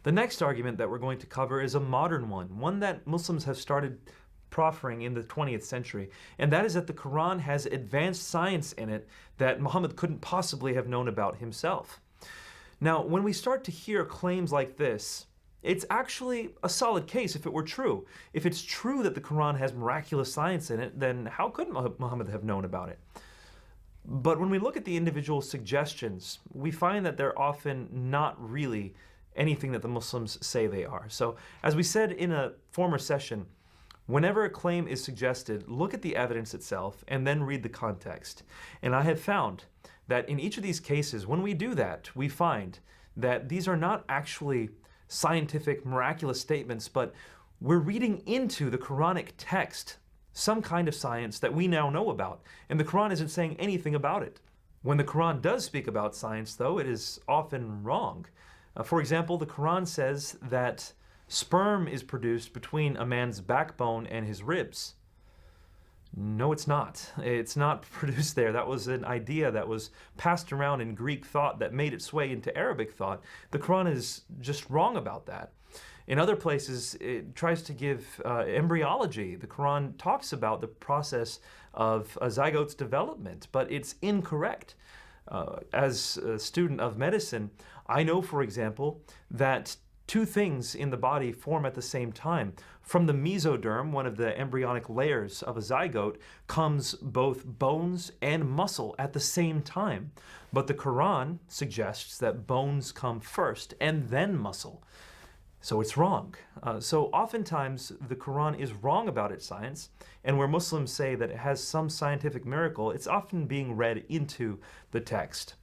The next argument that we're going to cover is a modern one that Muslims have started proffering in the 20th century, and that is that the Quran has advanced science in it that Muhammad couldn't possibly have known about himself. Now, when we start to hear claims like this, it's actually a solid case if it were true. If it's true that the Quran has miraculous science in it, then how could Muhammad have known about it? But when we look at the individual suggestions, we find that they're often not really anything that the Muslims say they are. So, as we said in a former session, whenever a claim is suggested, look at the evidence itself and then read the context. And I have found that in each of these cases, when we do that, we find that these are not actually scientific, miraculous statements, but we're reading into the Quranic text some kind of science that we now know about, and the Quran isn't saying anything about it. When the Quran does speak about science, though, it is often wrong. For example, the Quran says that sperm is produced between a man's backbone and his ribs. No, it's not. It's not produced there. That was an idea that was passed around in Greek thought that made its way into Arabic thought. The Quran is just wrong about that. In other places, it tries to give embryology. The Quran talks about the process of a zygote's development, but it's incorrect. As a student of medicine, I know, for example, that two things in the body form at the same time. From the mesoderm, one of the embryonic layers of a zygote, comes both bones and muscle at the same time. But the Quran suggests that bones come first and then muscle. So it's wrong. So oftentimes the Quran is wrong about its science, and where Muslims say that it has some scientific miracle, it's often being read into the text.